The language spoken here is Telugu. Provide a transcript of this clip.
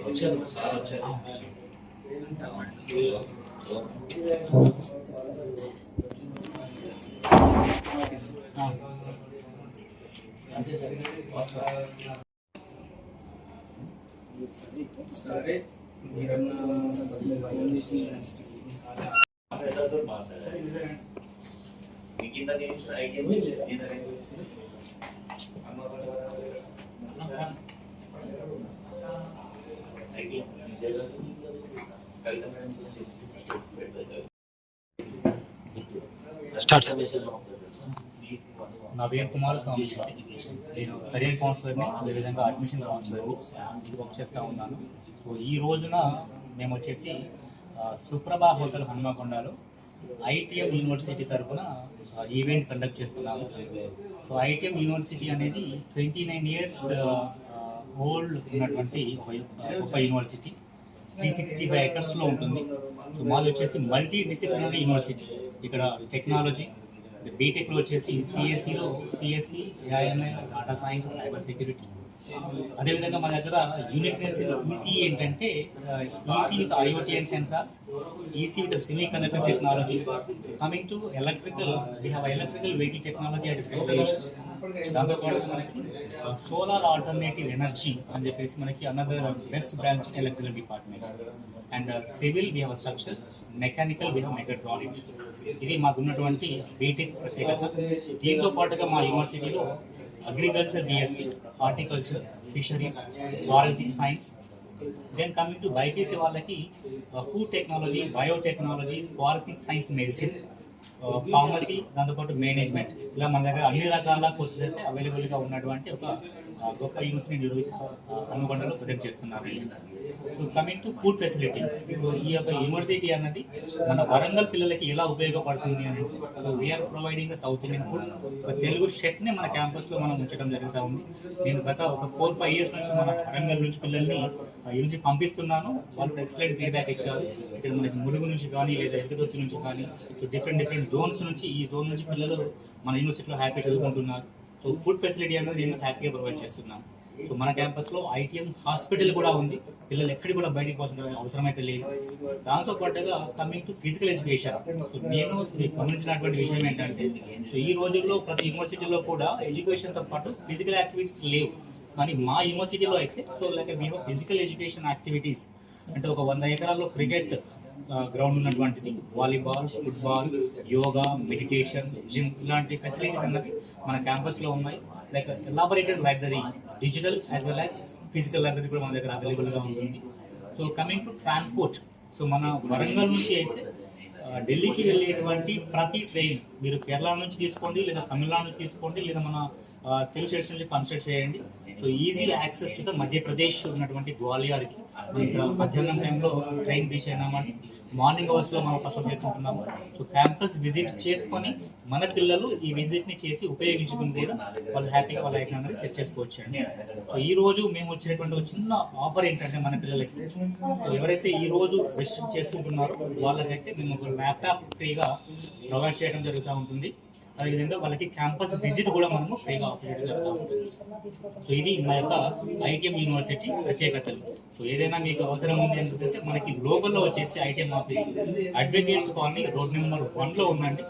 వచ్చారు సార్ వచ్చారు. సరే మీరన్నా ఫోన్ చేసి నా పేరు కుమారస్వామి. నేను కెరీర్ కౌన్సిలర్ని, అదేవిధంగా అడ్మిషన్ కౌన్సిలర్ని వర్క్ చేస్తూ ఉన్నాను. సో ఈ రోజున మేము వచ్చేసి సుప్రభా హోటల్ హనుమకొండలో ఐటీఎం యూనివర్సిటీ తరఫున ఈవెంట్ కండక్ట్ చేస్తున్నాము. సో ఐటీఎం యూనివర్సిటీ అనేది 29 years ఓల్డ్ ఉన్నటువంటి ఒక యూనివర్సిటీ. 365 acres ఉంటుంది. సో మాది వచ్చేసి మల్టీ డిసిప్లినరీ యూనివర్సిటీ. ఇక్కడ టెక్నాలజీ, బీటెక్లో వచ్చేసి సిఎస్సిలో CSC, AIML, data science, cyber security. అదేవిధంగా మన దగ్గర యూనిక్నెస్ ఈసీ ఏంటంటే EC with IoT and sensors, EC with semiconductor technology. Coming to electrical, we have electrical vehicle technology as specialisation. దాంతోపాటు మనకి సోలార్ ఆల్టర్నేటివ్ ఎనర్జీ అని చెప్పేసి మనకి another best branch electrical department. And civil we have structures, mechanical we have mechatronics. ఇది మాకున్నటువంటి బీటెక్ ప్రత్యేకత. దీంతో పాటుగా మా యూనివర్సిటీలో agriculture BSc, horticulture, fisheries, forensic science. Then coming to BiPC వాళ్ళకి food technology, biotechnology, forensic science, medicine, pharmacy, దాంతోపాటు మేనేజ్మెంట్. ఇలా మన దగ్గర అన్ని రకాల కోర్సెస్ అయితే అవైలబుల్గా ఉన్నటువంటి ఒక గొప్ప యూనివర్సిటీ హనుమకొండలో ప్రొజెక్ట్ చేస్తున్నారు. So coming to food facility, ఇప్పుడు ఈ యొక్క యూనివర్సిటీ అన్నది మన వరంగల్ పిల్లలకి ఎలా ఉపయోగపడుతుంది అని అంటే, so we're providing the South Indian food. ఒక తెలుగు షెఫ్ని మన క్యాంపస్లో మనం ఉంచడం జరుగుతూ ఉంది. నేను గత ఒక 4-5 years నుంచి మన వరంగల్ నుంచి పిల్లల్ని యూనివర్సిటీ పంపిస్తున్నాను. వాళ్ళు ఎక్సలెంట్ ఫీడ్బ్యాక్ ఇచ్చారు. ఇక్కడ మనకి ములుగు నుంచి కానీ లేదా ఎదుగుదొత్తి నుంచి కానీ డిఫరెంట్ జోన్స్ నుంచి, ఈ జోన్ నుంచి పిల్లలు మన యూనివర్సిటీలో హ్యాపీ చదువుకుంటున్నారు. సో ఫుడ్ ఫెసిలిటీ అనేది నేను హ్యాపీగా ప్రొవైడ్ చేస్తున్నాను. సో మన క్యాంపస్లో ఐటీఎం హాస్పిటల్ కూడా ఉంది. పిల్లలు ఎక్కడికి కూడా బయటికి పోవాల్సిన అవసరం అయితే లేదు. దాంతో పాటుగా coming to physical education, so నేను గమనించినటువంటి విషయం ఏంటంటే, సో ఈ రోజుల్లో ప్రతి యూనివర్సిటీలో కూడా ఎడ్యుకేషన్తో పాటు ఫిజికల్ యాక్టివిటీస్ లేవు. కానీ మా యూనివర్సిటీలో అయితే so like we have physical education activities. అంటే ఒక 100 acres క్రికెట్ గ్రౌండ్ ఉన్నటువంటిది, volleyball, football, yoga, meditation, gym, ఇలాంటి ఫెసిలిటీస్ అన్నది మన క్యాంపస్లో ఉన్నాయి. Like elaborated library, digital as well as physical library కూడా మన దగ్గర అవైలబుల్గా ఉంటుంది. So coming to transport, so మన వరంగల్ నుంచి అయితే ఢిల్లీకి వెళ్ళేటువంటి ప్రతి ట్రైన్ మీరు కేరళ నుంచి తీసుకోండి, లేదా తమిళనాడు నుంచి తీసుకోండి, లేదా మన తెలుగు స్టేట్స్ నుంచి కన్సిడర్ చేయండి. So easy access to the Madhya Pradesh ఉన్నటువంటి గ్వాలియర్కి ఇక్కడ మధ్యాహ్నం టైంలో ట్రైన్ రీచ్ అయినామని మార్నింగ్ అవర్స్లో మనం ఫస్ట్ చేసుకుంటున్నాము. సో క్యాంపస్ విజిట్ చేసుకొని మన పిల్లలు ఈ విజిట్ని చేసి ఉపయోగించుకుని కూడా వాళ్ళు హ్యాపీగా వాళ్ళ లైఫ్ అనేది సెట్ చేసుకోవచ్చు అండి. సో ఈ రోజు మేము వచ్చినటువంటి ఒక చిన్న ఆఫర్ ఏంటంటే మన పిల్లలకి, సో ఎవరైతే ఈ రోజు రిజిస్టర్ చేసుకుంటున్నారో వాళ్ళకైతే మేము ఒక ల్యాప్టాప్ ఫ్రీగా ప్రొవైడ్ చేయడం జరుగుతూ ఉంటుంది. అదేవిధంగా వాళ్ళకి క్యాంపస్ విజిట్ కూడా మనము ఫ్రీగా ఆఫర్ జరుగుతూ ఉంటుంది. సో ఇది మా యొక్క ఐటీఎం యూనివర్సిటీ ప్రత్యేకతలు. సో ఏదైనా మీకు అవసరం ఉంది అనుకుంటే మనకి లోకల్లో వచ్చేసి ITM office advocates colony road number 1లో ఉందండి.